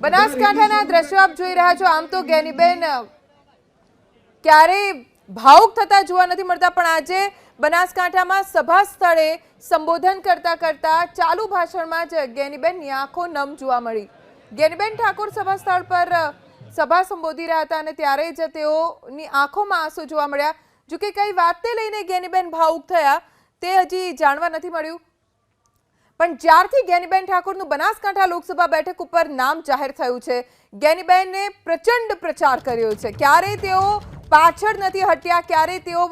બનાસકાંઠાના દ્રશ્યો આપ જોઈ રહ્યા છો। આમ તો જ્ઞાનીબેન ક્યારેય ભાવુક થતા જોવા નથી મળતા, પણ આજે બનાસકાંઠામાં સભા સ્થળે સંબોધન કરતા કરતા ચાલુ ભાષણમાં જ જ્ઞાનીબેનની આંખો નમ જોવા મળી। જ્ઞાનીબેન ઠાકોર સભા સ્થળ પર સભા સંબોધી રહ્યા હતા અને ત્યારે જ તેઓની આંખોમાં આંસુ જોવા મળ્યા। જો કે કઈ વાતને લઈને જ્ઞાનીબેન ભાવુક થયા તે હજી જાણવા નથી મળ્યું, પણ જ્યારથી જ્ઞાનીબેન ઠાકોરનું બનાસકાંઠા લોકસભા બેઠક ઉપર નામ જાહેર થયું છે, જ્ઞાનીબેનને પ્રચંડ પ્રચાર કર્યો છે। ક્યારેય તેઓ પાછળ નથી હટ્યા, ક્યારેય તેઓ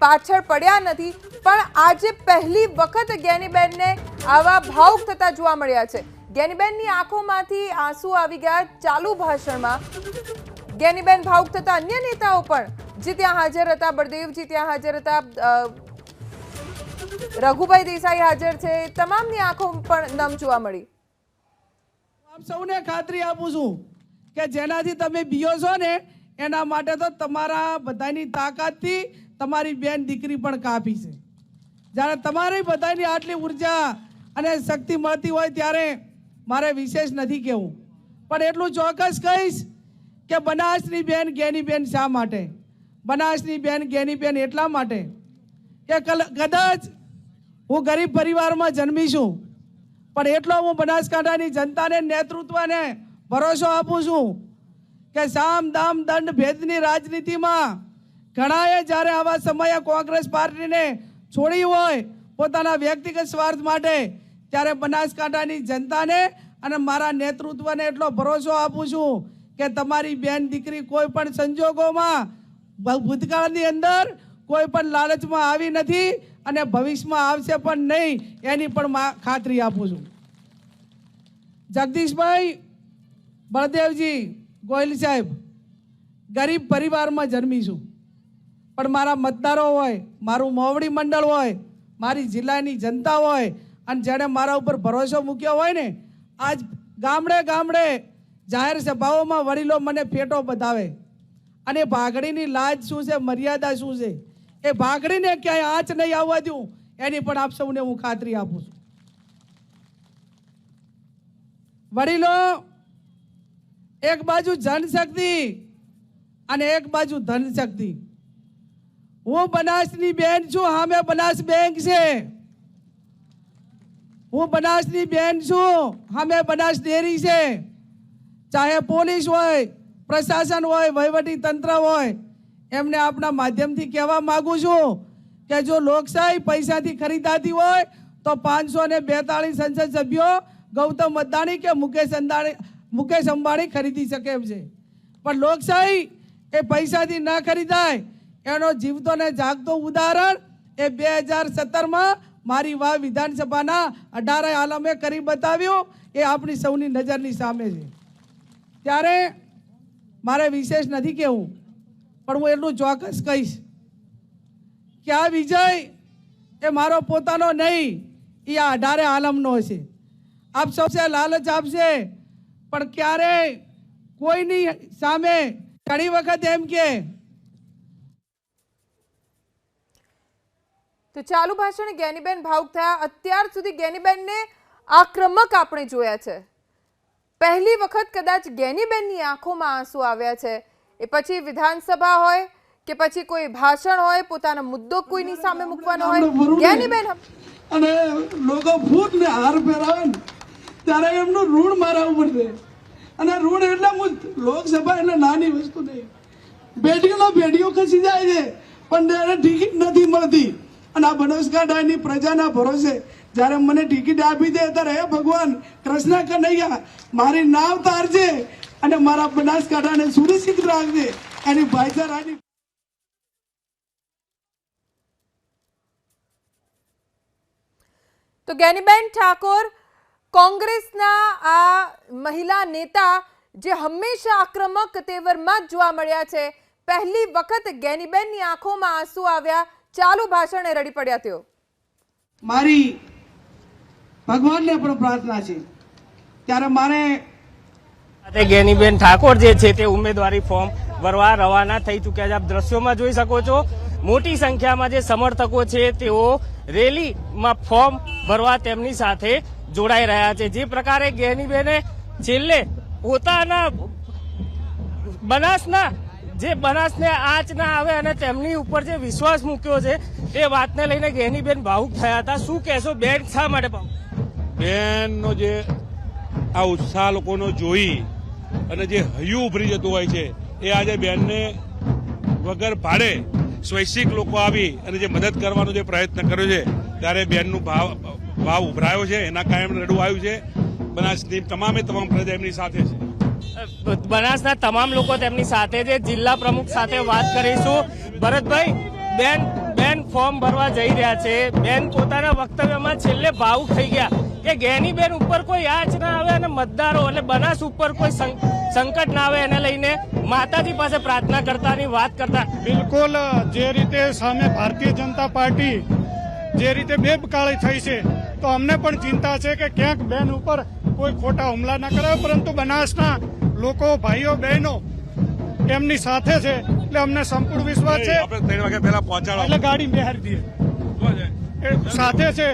પાછળ પડ્યા નથી, પણ આજે પહેલી વખત જ્ઞાનીબેનને આવા ભાવુક થતા જોવા મળ્યા છે। જ્ઞાનીબેનની આંખોમાંથી આંસુ આવી ગયા ચાલુ ભાષણમાં। જ્ઞાનીબેન ભાવુક થતા અન્ય નેતાઓ પણ જે ત્યાં હાજર હતા, બળદેવજી ત્યાં હાજર હતા, રઘુભાઈ દેસાઈ હાજર છે, તમામની આંખો પણ નમ જોવા મળી। આપ સૌને ખાતરી આપું છું કે જેનાથી તમે બીઓ છો ને એના માટે તો તમારા બધાની તાકાતથી તમારી બેન દીકરી પણ કાપી છે। જ્યારે તમારી બધાની આટલી ઉર્જા અને શક્તિ મળતી હોય ત્યારે મારે વિશેષ નથી કહેવું, પણ એટલું ચોક્કસ કહીશ કે બનાસની બેન જ્ઞાનીબેન શા માટે? બનાસની બેન જ્ઞાનીબેન એટલા માટે કે કદાચ હું ગરીબ પરિવારમાં જન્મી છું, પણ એટલો હું બનાસકાંઠાની જનતાને નેતૃત્વને ભરોસો આપું છું કે સામ દામ દંડ ભેદની રાજનીતિમાં ઘણાએ જ્યારે આવા સમયે કોંગ્રેસ પાર્ટીને છોડી હોય પોતાના વ્યક્તિગત સ્વાર્થ માટે, ત્યારે બનાસકાંઠાની જનતાને અને મારા નેતૃત્વને એટલો ભરોસો આપું છું કે તમારી બેન દીકરી કોઈ પણ સંજોગોમાં ભૂતકાળની અંદર કોઈ પણ લાલચમાં આવી નથી અને ભવિષ્યમાં આવશે પણ નહીં, એની પણ ખાતરી આપું છું। જગદીશભાઈ બળદેવજી ગોહિલ સાહેબ, ગરીબ પરિવારમાં જન્મી છું, પણ મારા મતદારો હોય, મારું મોવડી મંડળ હોય, મારી જિલ્લાની જનતા હોય અને જેણે મારા ઉપર ભરોસો મૂક્યો હોય ને, આજ ગામડે ગામડે જાહેર સભાઓમાં વડીલો મને ફેટો બતાવે અને ભાગડીની લાજ શું છે, મર્યાદા શું છે, એ ભાગડીને ક્યાંય આંચ નહીં આવવા દઉં એની પણ આપ સૌને હું ખાતરી આપું છું। વડીલો એક બાજુ જનશક્તિ અને એક બાજુ ધનશક્તિ। હું બનાસની બેન છું, સામે બનાસ બેંક છે। હું બનાસની બેન છું, સામે બનાસ ડેરી છે। ચાહે પોલીસ હોય, પ્રશાસન હોય, વહીવટી તંત્ર હોય, એમને આપણા માધ્યમથી કહેવા માંગુ છું કે જો લોકશાહી પૈસાથી ખરીદાતી હોય તો 542 સંસદ સભ્યો ગૌતમ અદાણી કે મુકેશ અંબાણી ખરીદી શકે એમ છે, પણ લોકશાહી એ પૈસાથી ન ખરીદાય। એનો જીવતો ને જાગતો ઉદાહરણ એ 2017માં મારી વાવ વિધાનસભાના 18 આલમે કરી બતાવ્યું, એ આપણી સૌની નજરની સામે છે। ત્યારે મારે વિશેષ નથી કહેવું, પણ હું એટલું ચોક્કસ કહીશ કે આ વિજય એ મારો પોતાનો નહીં, એ આ 18 આલમનો છે। આપ સૌ લાલચ આપશે પણ ક્યારેય કોઈની સામે ઘણી વખત એમ કે તો ચાલુ ભાષણે જ્ઞાનીબેન ભાવુક થયા। અત્યાર સુધી જ્ઞાનીબેનને આક્રમક આપણે જોયા છે, પહેલી વખત કદાચ જ્ઞાનીબેનની આંખોમાં આંસુ આવ્યા છે। એ પછી વિધાનસભા હોય કે પછી કોઈ ભાષણ હોય, પોતાનો મુદ્દો કોઈની સામે મૂકવાનો હોય, જ્ઞાનીબેન અને લોકો ફૂટ ને હાર પહેરાવે ને ત્યારે એમનું ઋણ મારા ઉપર છે, અને ઋણ એટલે લોકસભા એટલે નાની વસ્તુ નહીં, પેઢીઓ ખસી જાય છે પણ ત્યારે ટિકિટ નથી મળતી, અને આ બનાસકાંઠાની પ્રજાના ભરોસે જ્યારે મને ટિકિટ આપી દે ત્યારે હે ભગવાન કૃષ્ણ કનૈયા મારી નાવ તારજે અને મારા બનાસકાંઠાને સુરક્ષિત રાખજે, એની ભાઈચારાની। તો જ્ઞાનીબેન ઠાકોર કોંગ્રેસના આ મહિલા નેતા જે હંમેશા આક્રમક તેવરમાં જ જોવા મળ્યા છે, પહેલી વખત જ્ઞાનીબેનની આંખોમાં આંસુ આવ્યા, ચાલુ ભાષણે રડી પડ્યા। તેઓ મારી ભગવાનને પણ પ્રાર્થના છે ત્યારે મારે જ્ઞાનીબેન ઠાકોર જે છે તે ઉમેદવારી ફોર્મ ભરવા રવાના થઈ ચૂક્યા છે। આપ દ્રશ્યોમાં જોઈ શકો છો, મોટી સંખ્યામાં જે સમર્થકો છે તેઓ રેલીમાં ફોર્મ ભરવા તેમની સાથે જોડાઈ રહ્યા છે। જે પ્રકારે જ્ઞાનીબેને છેલ્લે પોતાના બનાસના જે બનાસને આંચ ના આવે અને તેમની ઉપર જે વિશ્વાસ મૂક્યો છે તે વાતને લઈને ગેનીબેન ભાવુક થયા હતા. શું કહેશો બેન, શા માટે ભાવુક? બેનનો જે આ ઉત્સાહ લોકોનો જોઈ અને જે હૈયું ઉભરી જતું હોય છે એ આજે બેનને વગર ભાડે સ્વૈચ્છિક લોકો આવી અને જે મદદ કરવાનો જે પ્રયત્ન કર્યો છે ત્યારે બેનનું ભાવ ઉભરાયો છે. એના કારણે રડવું આવ્યું છે. બનાસની તમામ પ્રજા એમની સાથે છે. બનાસના તમામ લોકો તેમની સાથે છે. જિલ્લા પ્રમુખ સાથે વાત કરીશું. ભરતભાઈ, બેન ફોર્મ ભરવા જઈ રહ્યા છે. બેન પોતાના વક્તવ્યમાં છેલ્લે ભાવુક થઈ ગયા કે ગેનીબેન ઉપર કોઈ આંચ ના આવે અને મતદારો એટલે બનાસ ઉપર કોઈ સંકટ ના આવે એને લઈને માતાજી પાસે પ્રાર્થના કરતાની વાત કરતા. બિલકુલ જે રીતે સામે ભારતીય જનતા પાર્ટી જે રીતે બેબકાળી થઈ છે તો અમને પણ ચિંતા છે કે ક્યાંક બેન ઉપર કોઈ ખોટા હુમલા ના કરાય, પરંતુ બનાસના લોકો, ભાઈઓ બહેનો એમની સાથે છે એટલે અમને સંપૂર્ણ વિશ્વાસ છે. આપણે 3 વાગ્યા પહેલા પહોંચાડો એટલે ગાડી બહાર દઈએ એ સાથે છે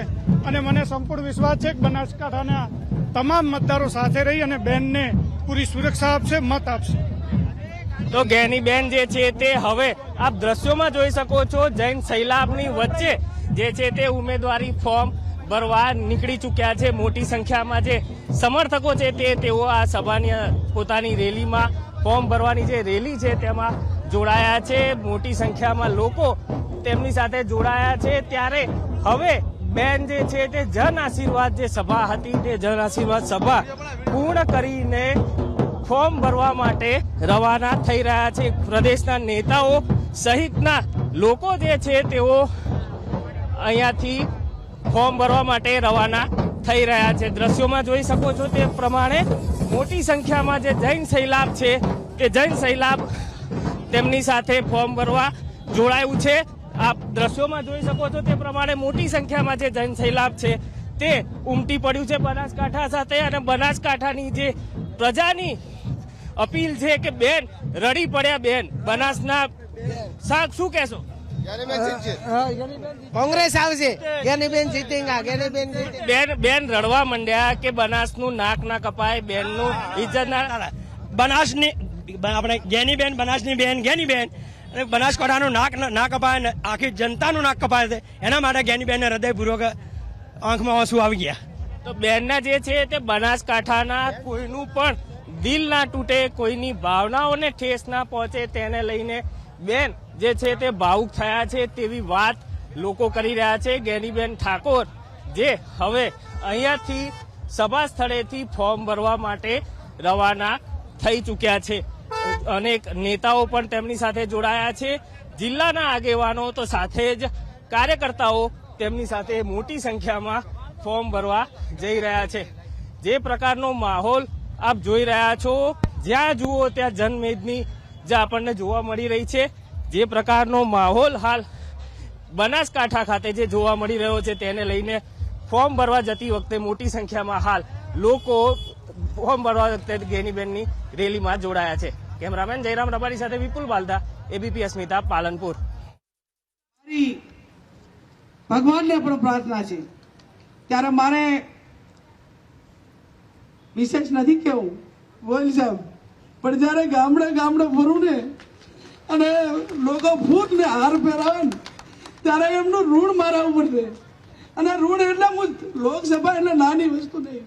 અને મને સંપૂર્ણ વિશ્વાસ છે કે બનાસકાંઠાના તમામ મતદારો સાથે રહી અને બેનને પૂરી સુરક્ષા આપશે, મત આપશે. તો ગેનીબેન જે છે તે હવે આપ દ્રશ્યોમાં જોઈ શકો છો જૈન સૈલાબની વચ્ચે જે છે તે ઉમેદવારી ફોર્મ ભરવા નીકળી ચૂક્યા છે. મોટી સંખ્યામાં જે સમર્થકો છે તેઓ આ સભાની પોતાની રેલીમાં ફોર્મ ભરવાની જે રેલી છે તેમાં જોડાયા છે. મોટી સંખ્યામાં લોકો તેમની સાથે જોડાયા છે. ત્યારે હવે બેન જે છે તે જન આશીર્વાદ જે સભા હતી તે જન આશીર્વાદ સભા પૂર્ણ કરીને ફોર્મ ભરવા માટે રવાના થઈ રહ્યા છે. પ્રદેશના નેતાઓ સહિતના લોકો જે છે તેઓ અહીંયાથી ફોર્મ ભરવા માટે રવાના થઈ રહ્યા છે. દ્રશ્યોમાં જોઈ શકો છો તે પ્રમાણે મોટી સંખ્યામાં જે જૈન સૈલાબ છે તે જૈન સૈલાબ તેમની સાથે ફોર્મ ભરવા જોડાયું છે. આપ દ્રશ્યોમાં જોઈ શકો છો તે પ્રમાણે મોટી સંખ્યામાં જે જૈન સૈલાબ છે તે ઉમટી પડ્યું છે બનાસકાંઠા સાથે. અને બનાસકાંઠાની જે પ્રજાની અપીલ છે કે બેન રડી પડ્યા. બેન બનાસના શું કહેશો? કોંગ્રેસ આવશે. ગેનીબેન જીતેંગા, ગેનીબેન જીતેંગા. બેન રડવા માંડ્યા કે બનાસનું નાક ના કપાય, બેનનું ઇજ્જત ના. બનાસની આપણે ગેનીબેન, બનાસની બેન ગેનીબેન, અને બનાસકાંઠાનું નાક ના કપાય ને આખી જનતાનું નાક કપાય છે. એના માટે ગેનીબેનને હૃદયપૂર્વક આંખમાં આંસુ આવી ગયા. તો બેનના જે છે તે બનાસકાંઠાના કોઈનું પણ દિલ ના તૂટે, કોઈની ભાવનાઓને ઠેસ ના પહોંચે તેને લઈને બેન જે છે તે ભાવુક થયા છે તેવી વાત લોકો કરી રહ્યા છે. ગેનીબેન ઠાકોર જે હવે અહીંયાથી સભા સ્થળેથી ફોર્મ ભરવા માટે રવાના થઈ ચૂક્યા છે. અનેક નેતાઓ પણ તેમની સાથે જોડાયા છે. જિલ્લાના આગેવાનો તો સાથે જ કાર્યકર્તાઓ તેમની સાથે મોટી સંખ્યામાં ફોર્મ ભરવા જઈ રહ્યા છે. જે પ્રકારનો માહોલ આપ જોઈ રહ્યા છો, જ્યાં જુઓ ત્યાં જનમેદની જે આપણને જોવા મળી રહી છે, જે પ્રકારનો માહોલ હાલ બનાસકાંઠા ખાતે જે જોવા મળી રહ્યો છે તેને લઈને ફોર્મ ભરવા જતી વખતે મોટી સંખ્યામાં હાલ લોકો ફોર્મ ભરવા વખતે ગેનીબેનની રેલીમાં જોડાયા છે. કેમેરામેન જયરામ રબારી સાથે વિપુલ બાલદા, એબીપી અસ્મિતા, પાલનપુર. ભગવાનને પણ પ્રાર્થના છે. ત્યારે મારે વિશેષ નથી કેવું બોલ સાહેબ, પણ જયારે ગામડે ફરું ને અને લોકો ફૂટ ને હાર પહેરાવે ને ત્યારે એમનું ઋણ મારા ઉપર છે. અને ઋણ એટલે હું લોકસભા એટલે નાની વસ્તુ નહીં.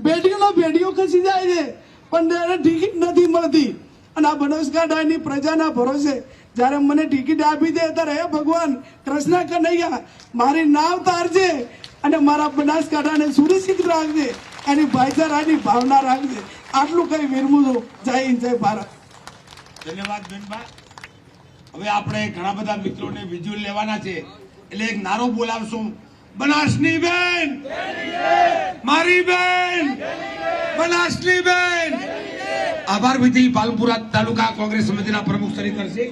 પેઢીઓ ખસી જાય છે પણ ત્યારે ટિકિટ નથી મળતી. અને આ બનાસકાંઠાની પ્રજાના ભરોસે જ્યારે મને ટિકિટ આપી દે ત્યારે હે ભગવાન કૃષ્ણ કનૈયા મારી નાવ તારજે અને મારા બનાસકાંઠાને સુરક્ષિત રાખજે, એની ભાઈચારાની ભાવના રાખજે. આટલું કઈ વિરમું છું. જય હિન્દ, જય ભારત. ધન્યવાદ બેનબા. હવે આપણે ઘણા બધા મિત્રોને વિઝ્યુઅલ લેવાના છે એટલે એક નારો બોલાવશું. બનાસની બેન, મારી બેન, બનાસની બેન. આભાર વિધિ પાલનપુરા તાલુકા કોંગ્રેસ સમિતિના પ્રમુખ શ્રી કરશે.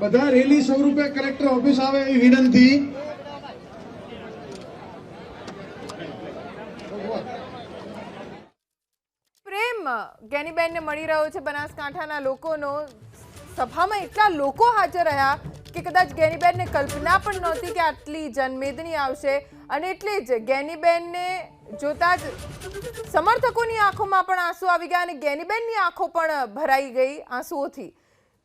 બધા રેલી સ્વરૂપે કલેક્ટર ઓફિસ આવે એ વિનંતી. પ્રેમ ગેનીબેનને મળી રહ્યો છે બનાસકાંઠાના લોકોનો. સભામાં એટલા લોકો હાજર રહ્યા કે કદાચ ગેનીબેનને કલ્પના પણ નહોતી કે આટલી જનમેદની આવશે. અને એટલે જ ગેનીબેનને જોતા જ સમર્થકોની આંખોમાં પણ આંસુ આવી ગયા અને ગેનીબેનની આંખો પણ ભરાઈ ગઈ આંસુઓથી.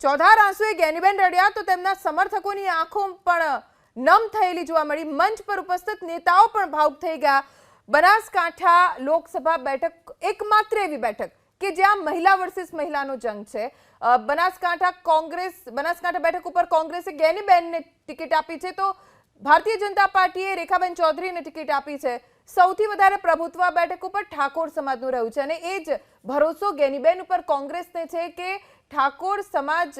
ચોધાર આંસુએ ગેનીબેન રડ્યા તો તેમના સમર્થકોની આંખો પણ નમ થયેલી જોવા મળી. મંચ પર ઉપસ્થિત નેતાઓ પણ ભાવુક થઈ ગયા. બનાસકાંઠા લોકસભા બેઠક એકમાત્ર એવી બેઠક કે જ્યાં મહિલા વર્સિસ મહિલાનો જંગ છે. બનાસકાંઠા બેઠક ઉપર કોંગ્રેસે ગેનીબેનને ટિકિટ આપી છે તો ભારતીય જનતા પાર્ટીએ રેખાબેન ચૌધરીને ટિકિટ આપી છે. સૌથી વધારે પ્રભુત્વ આ બેઠક ઉપર ઠાકોર સમાજનું રહ્યું છે અને એ જ ભરોસો ગેનીબેન ઉપર કોંગ્રેસને છે કે ઠાકોર સમાજ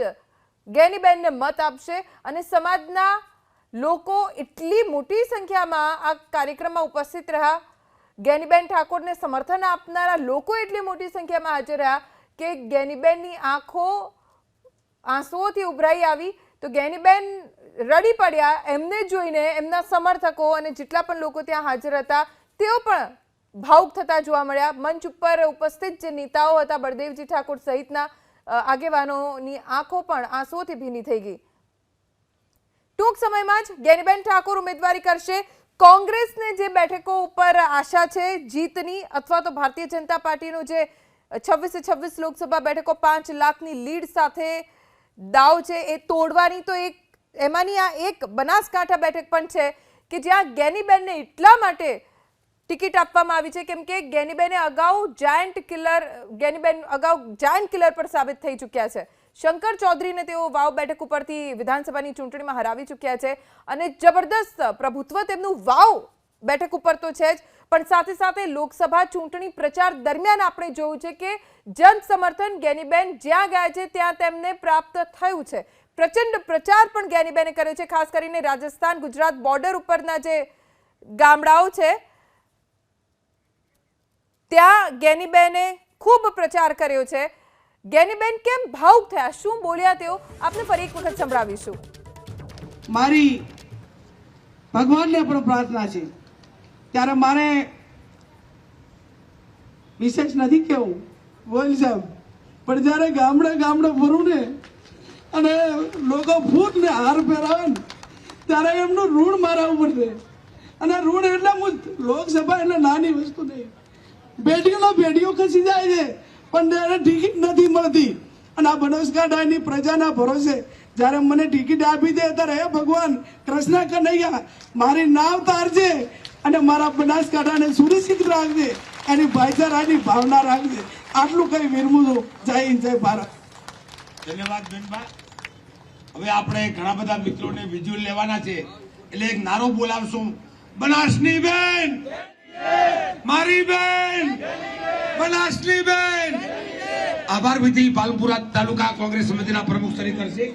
ગેનીબેનને મત આપશે અને સમાજના લોકો એટલી મોટી સંખ્યામાં આ કાર્યક્રમમાં ઉપસ્થિત રહ્યા. ગેનીબેન ઠાકોરને સમર્થન આપનારા લોકો એટલી મોટી સંખ્યામાં હાજર રહ્યા કે ગેનીબેનની આંખો આંસુઓથી ઉભરાઈ આવી તો ગેનીબેન રડી પડ્યા. એમને જોઈને એમના સમર્થકો અને જેટલા પણ લોકો ત્યાં હાજર હતા તેઓ પણ ભાવુક થતા જોવા મળ્યા. મંચ ઉપર ઉપસ્થિત જે નેતાઓ હતા બળદેવજી ઠાકોર સહિતના આગેવાનોની આંખો પણ આંસુઓથી ભીની થઈ ગઈ. ટૂંક સમયમાં જ ગેનીબેન ઠાકોર ઉમેદવારી કરશે. કોંગ્રેસને જે બેઠકો ઉપર આશા છે જીતની અથવા તો ભારતીય જનતા પાર્ટીનો જે 26 લોકસભા બેઠકો 5 લાખની લીડ સાથે દાવ છે એ તોડવાની તો એમાંની આ એક બનાસકાંઠા બેઠક પણ છે કે જ્યાં ગેનીબેનને એટલા માટે ટિકિટ આપવામાં આવી છે કેમ કે ગેનીબેન અગાઉ જાયન્ટ કિલર પર સાબિત થઈ ચૂક્યા છે. શંકર ચૌધરીને તેઓ વાવ બેઠક ઉપરથી વિધાનસભાની ચૂંટણીમાં હરાવી ચૂક્યા છે અને જબરદસ્ત પ્રભુત્વ તેમનું વાવ બેઠક ઉપર તો છે જ પણ સાથે સાથે લોકસભા ચૂંટણી પ્રચાર દરમિયાન આપણે જોયું છે કે જન સમર્થન ગેનીબેન જ્યાં ગયા છે ત્યાં તેમને પ્રાપ્ત થયું છે. પ્રચંડ પ્રચાર પણ ગેનીબેને કર્યો છે. ખાસ કરીને રાજસ્થાન ગુજરાત બોર્ડર ઉપરના જે ગામડાઓ છે ત્યાં ગેનીબેને ખૂબ પ્રચાર કર્યો છે. ગેનીબેન કેમ ભાવુક થયા, શું બોલ્યા તેઓ આપને ફરી એક વખત સંભળાવીશું. મારી ભગવાનને પણ પ્રાર્થના છે ત્યારે મારે વિશેષ નથી કેવું બોલ સાહેબ, પણ જ્યારે ગામડે ફરું ને અને લોકો ફૂટ ને હાર પહેરાવે ને ત્યારે એમનું ઋણ મારા ઉપર છે. અને ઋણ એટલે લોકસભા એટલે નાની વસ્તુ નહીં. પેઢીઓ ખસી જાય છે પણ ત્યારે ટિકિટ નથી મળતી અને આ બનાસકાંઠાની પ્રજાના ભરોસે જ્યારે મને ટિકિટ આપી દે ત્યારે હે ભગવાન કૃષ્ણ કનૈયા મારી નાવ તારજે અને મારા બનાસકાંઠાને સુરક્ષિત રાખજે, એની ભાઈચારાની ભાવના રાખજે. આટલું કઈ વિરમું છું. જય હિન્દ, જય ભારત. ધન્યવાદ બેનબા. હવે આપણે ઘણા બધા મિત્રોને વિઝ્યુઅલ લેવાના છે એટલે એક નારો બોલાવશું. બનાસની બેન, મારી બેન, બનાસની બેન. આભાર વિધિ પાલનપુરા તાલુકા કોંગ્રેસ સમિતિના પ્રમુખ શ્રી કરશે.